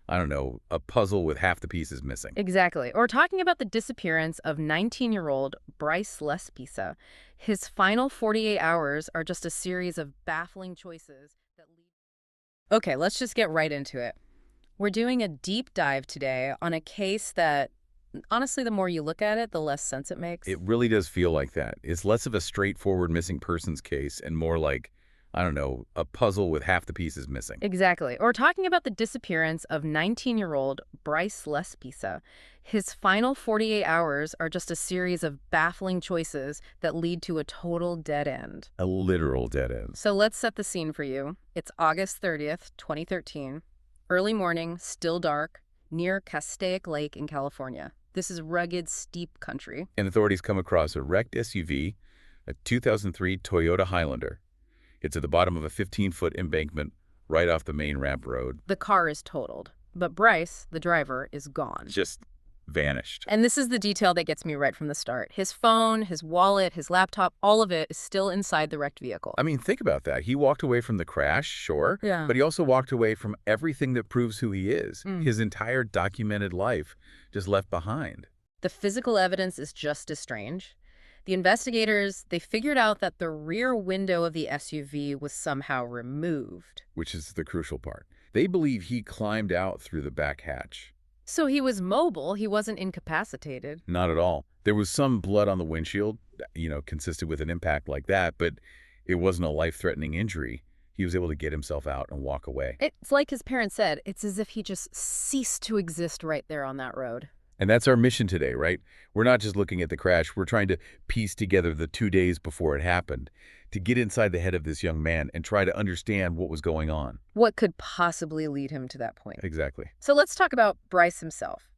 I don't know, a puzzle with half the pieces missing. Exactly. Or talking about the disappearance of 19-year-old Bryce Laspisa. His final 48 hours are just a series of baffling choices that lead. Okay, let's just get right into it. We're doing a deep dive today on a case that, honestly, the more you look at it, the less sense it makes. It really does feel like that. It's less of a straightforward missing persons case and more like, I don't know, a puzzle with half the pieces missing. Exactly. Or talking about the disappearance of 19-year-old Bryce Laspisa. His final 48 hours are just a series of baffling choices that lead to a total dead end. A literal dead end. So let's set the scene for you. It's August 30th, 2013. Early morning, still dark, near Castaic Lake in California. This is rugged, steep country. And authorities come across a wrecked SUV, a 2003 Toyota Highlander. It's at the bottom of a 15-foot embankment right off the main ramp road. The car is totaled, but Bryce, the driver, is gone. Just vanished. And this is the detail that gets me right from the start. His phone, his wallet, his laptop, all of it is still inside the wrecked vehicle. I mean, think about that. He walked away from the crash, sure, Yeah. but he also walked away from everything that proves who he is. Mm. His entire documented life just left behind. The physical evidence is just as strange. The investigators, they figured out that the rear window of the SUV was somehow removed. Which is the crucial part. They believe he climbed out through the back hatch. So he was mobile, he wasn't incapacitated. Not at all. There was some blood on the windshield, consistent with an impact like that, but it wasn't a life-threatening injury. He was able to get himself out and walk away. It's like his parents said, it's as if he just ceased to exist right there on that road. And that's our mission today, right? We're not just looking at the crash. We're trying to piece together the 2 days before it happened, to get inside the head of this young man and try to understand what was going on. What could possibly lead him to that point? Exactly. So let's talk about Bryce himself.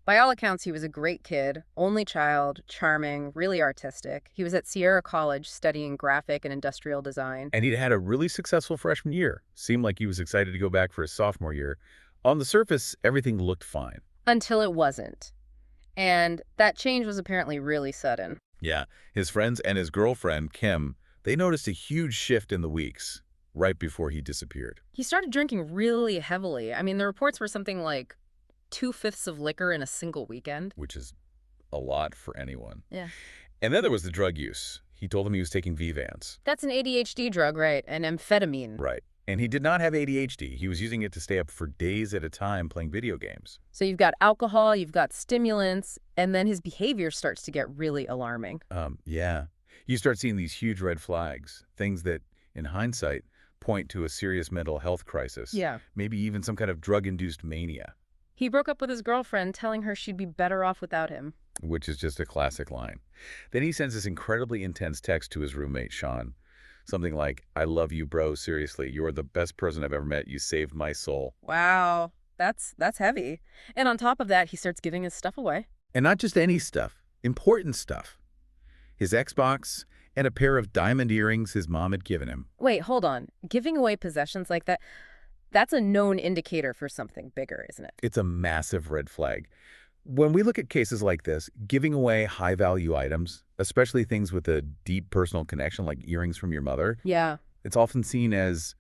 By all accounts, he was a great kid, only child, charming, really artistic. He was at Sierra College studying graphic and industrial design. And he'd had a really successful freshman year. Seemed like he was excited to go back for his sophomore year. On the surface, everything looked fine. Until it wasn't. And that change was apparently really sudden. Yeah, his friends and his girlfriend, Kim, they noticed a huge shift in the weeks right before he disappeared. He started drinking really heavily. I mean, the reports were something like 2/5 of liquor in a single weekend. Which is a lot for anyone. Yeah. And then there was the drug use. He told them he was taking V-Vans. That's an ADHD drug, right? An amphetamine. Right. And he did not have ADHD. He was using it to stay up for days at a time playing video games. So you've got alcohol, you've got stimulants, and then his behavior starts to get really alarming. Yeah. You start seeing these huge red flags, things that, in hindsight, point to a serious mental health crisis. Yeah. Maybe even some kind of drug-induced mania. He broke up with his girlfriend, telling her she'd be better off without him. Which is just a classic line. Then he sends this incredibly intense text to his roommate, Sean. Something like, "I love you, bro. Seriously, you're the best person I've ever met. You saved my soul." Wow, that's heavy. And on top of that, he starts giving his stuff away. And not just any stuff. Important stuff. His Xbox and a pair of diamond earrings his mom had given him. Wait, hold on. Giving away possessions like that, that's a known indicator for something bigger, isn't it? It's a massive red flag. When we look at cases like this, giving away high-value items, especially things with a deep personal connection like earrings from your mother, Yeah. it's often seen as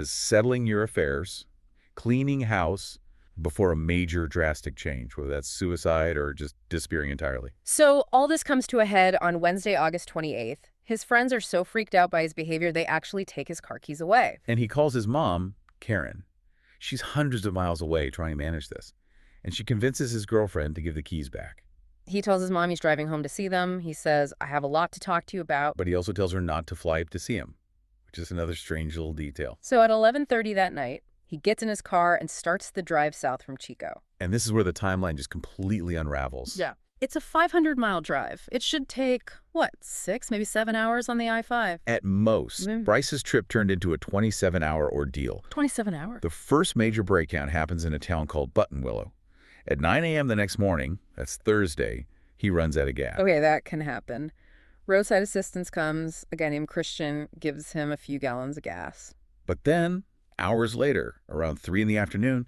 settling your affairs, cleaning house before a major drastic change, whether that's suicide or just disappearing entirely. So all this comes to a head on Wednesday, August 28th. His friends are so freaked out by his behavior, they actually take his car keys away. And he calls his mom, Karen. She's hundreds of miles away trying to manage this. And she convinces his girlfriend to give the keys back. He tells his mom he's driving home to see them. He says, I have a lot to talk to you about. But he also tells her not to fly up to see him, which is another strange little detail. So at 11:30 that night, he gets in his car and starts the drive south from Chico. And this is where the timeline just completely unravels. Yeah. It's a 500-mile drive. It should take, 6, maybe 7 hours on the I-5. At most, Bryce's trip turned into a 27-hour ordeal. 27 hours? The first major breakdown happens in a town called Buttonwillow. At 9 a.m. the next morning, that's Thursday, he runs out of gas. Okay, that can happen. Roadside assistance comes. A guy named Christian gives him a few gallons of gas. But then, hours later, around 3 in the afternoon,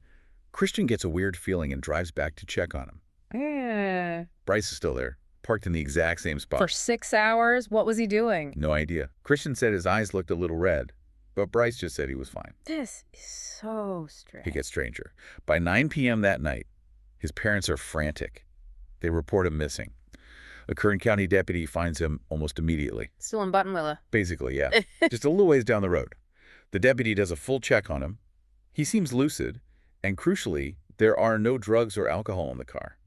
Christian gets a weird feeling and drives back to check on him. Bryce is still there, parked in the exact same spot. For 6 hours? What was he doing? No idea. Christian said his eyes looked a little red, but Bryce just said he was fine. This is so It strange. gets stranger. By 9 p.m. that night, his parents are frantic. They report him missing. A Kern County deputy finds him almost immediately. Still in Buttonwillow. Basically, yeah. Just a little ways down the road. The deputy does a full check on him. He seems lucid, and crucially, there are no drugs or alcohol in the car.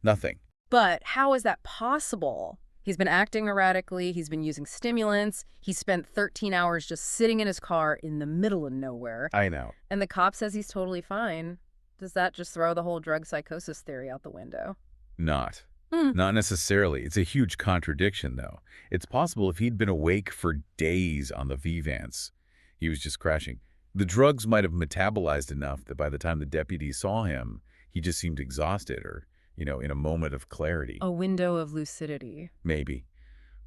Nothing. But how is that possible? He's been acting erratically, he's been using stimulants, he spent 13 hours just sitting in his car in the middle of nowhere, I know. and the cop says he's totally fine. Does that just throw the whole drug psychosis theory out the window? Not. Hmm. Not necessarily. It's a huge contradiction, though. It's possible if he'd been awake for days on the V-Vance, he was just crashing. The drugs might have metabolized enough that by the time the deputy saw him, he just seemed exhausted or, in a moment of clarity. A window of lucidity. Maybe.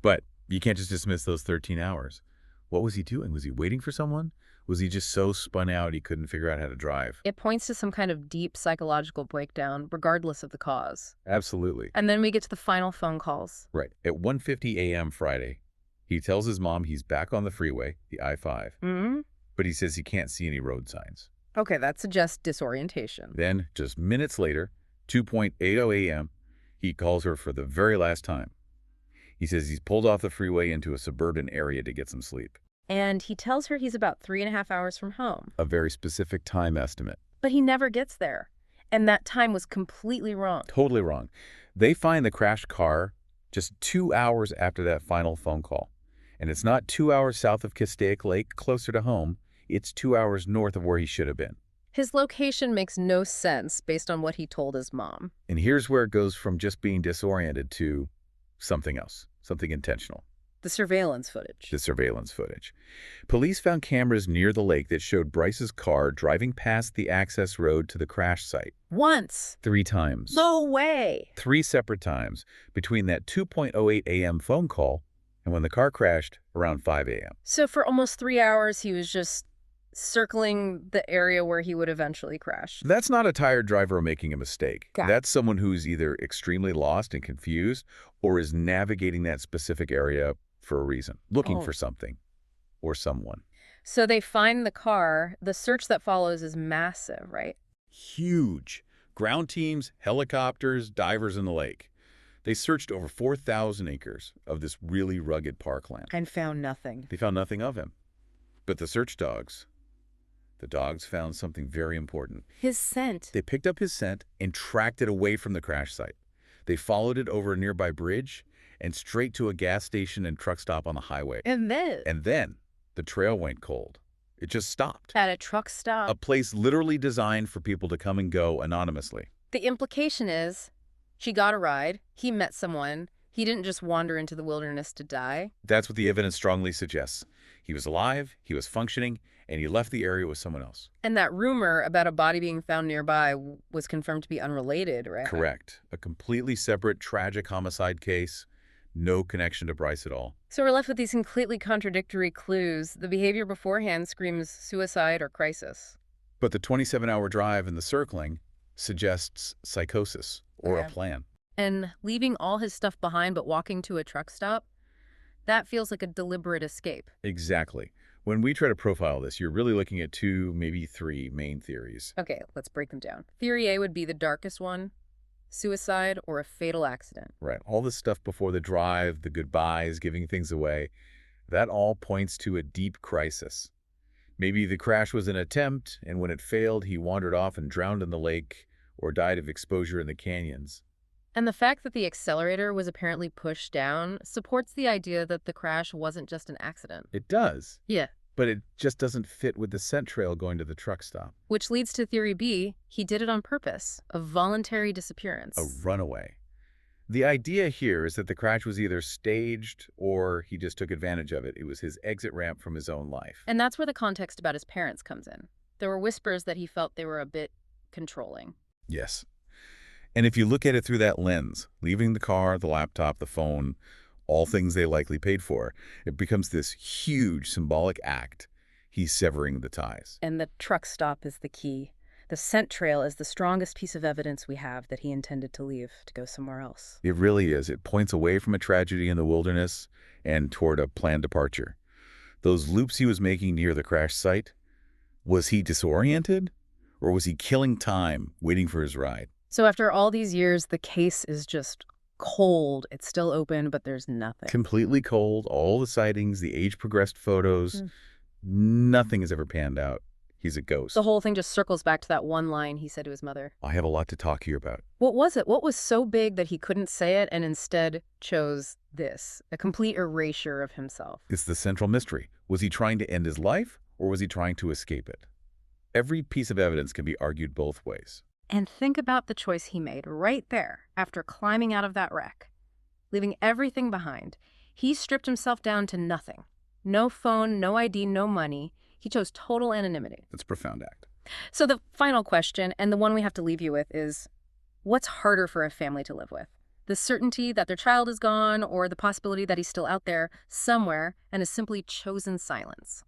But you can't just dismiss those 13 hours. What was he doing? Was he waiting for someone? Was he just so spun out he couldn't figure out how to drive? It points to some kind of deep psychological breakdown, regardless of the cause. Absolutely. And then we get to the final phone calls. Right. At 1:50 a.m. Friday, he tells his mom he's back on the freeway, the I-5, Mm-hmm. but he says he can't see any road signs. Okay, that suggests disorientation. Then, just minutes later, 2:80 a.m., he calls her for the very last time. He says he's pulled off the freeway into a suburban area to get some sleep. And he tells her he's about 3.5 hours from home. A very specific time estimate. But he never gets there. And that time was completely wrong. Totally wrong. They find the crashed car just 2 hours after that final phone call. And it's not 2 hours south of Castaic Lake, closer to home. It's 2 hours north of where he should have been. His location makes no sense based on what he told his mom. And here's where it goes from just being disoriented to something else, something intentional. The surveillance footage. The surveillance footage. Police found cameras near the lake that showed Bryce's car driving past the access road to the crash site. Once. 3 times. No way. 3 separate times between that 2:08 a.m. phone call and when the car crashed around 5 a.m. So for almost 3 hours, he was just circling the area where he would eventually crash. That's not a tired driver making a mistake. Got it. That's someone who's either extremely lost and confused or is navigating that specific area for a reason, looking for something or someone. So they find the car. The search that follows is massive, right? Huge. Ground teams, helicopters, divers in the lake. They searched over 4,000 acres of this really rugged parkland. And found nothing. They found nothing of him. But the search dogs, the dogs found something very important. His scent. They picked up his scent and tracked it away from the crash site. They followed it over a nearby bridge and straight to a gas station and truck stop on the highway. And then the trail went cold. It just stopped. at a truck stop. A place literally designed for people to come and go anonymously. The implication is she got a ride. He met someone. He didn't just wander into the wilderness to die. That's what the evidence strongly suggests. He was alive, he was functioning, and he left the area with someone else. And that rumor about a body being found nearby was confirmed to be unrelated, right? Correct. A completely separate, tragic homicide case. No connection to Bryce at all. So we're left with these completely contradictory clues. The behavior beforehand screams suicide or crisis. But the 27-hour drive and the circling suggests psychosis or a Okay. plan. And leaving all his stuff behind but walking to a truck stop, that feels like a deliberate escape. Exactly. When we try to profile this, you're really looking at 2, maybe 3 main theories. Okay, let's break them down. Theory A would be the darkest one, suicide or a fatal accident. Right. All this stuff before the drive, the goodbyes, giving things away, that all points to a deep crisis. Maybe the crash was an attempt, and when it failed, he wandered off and drowned in the lake or died of exposure in the canyons. And the fact that the accelerator was apparently pushed down supports the idea that the crash wasn't just an accident. It does, Yeah. but it just doesn't fit with the scent trail going to the truck stop. Which leads to theory B, he did it on purpose, a voluntary disappearance. A runaway. The idea here is that the crash was either staged or he just took advantage of it. It was his exit ramp from his own life. And that's where the context about his parents comes in. There were whispers that he felt they were a bit controlling. Yes. And if you look at it through that lens, leaving the car, the laptop, the phone, all things they likely paid for, it becomes this huge symbolic act. He's severing the ties. And the truck stop is the key. The scent trail is the strongest piece of evidence we have that he intended to leave to go somewhere else. It really is. It points away from a tragedy in the wilderness and toward a planned departure. Those loops he was making near the crash site, was he disoriented? Or was he killing time, waiting for his ride? So after all these years, the case is just cold. It's still open, but there's nothing. Completely cold, all the sightings, the age-progressed photos, nothing has ever panned out. He's a ghost. The whole thing just circles back to that one line he said to his mother. I have a lot to talk to you about. What was it? What was so big that he couldn't say it and instead chose this, a complete erasure of himself? It's the central mystery. Was he trying to end his life, or was he trying to escape it? Every piece of evidence can be argued both ways. And think about the choice he made right there after climbing out of that wreck. Leaving everything behind, he stripped himself down to nothing. No phone, no ID, no money. He chose total anonymity. That's a profound act. So the final question, and the one we have to leave you with, is what's harder for a family to live with? The certainty that their child is gone, or the possibility that he's still out there somewhere and has simply chosen silence?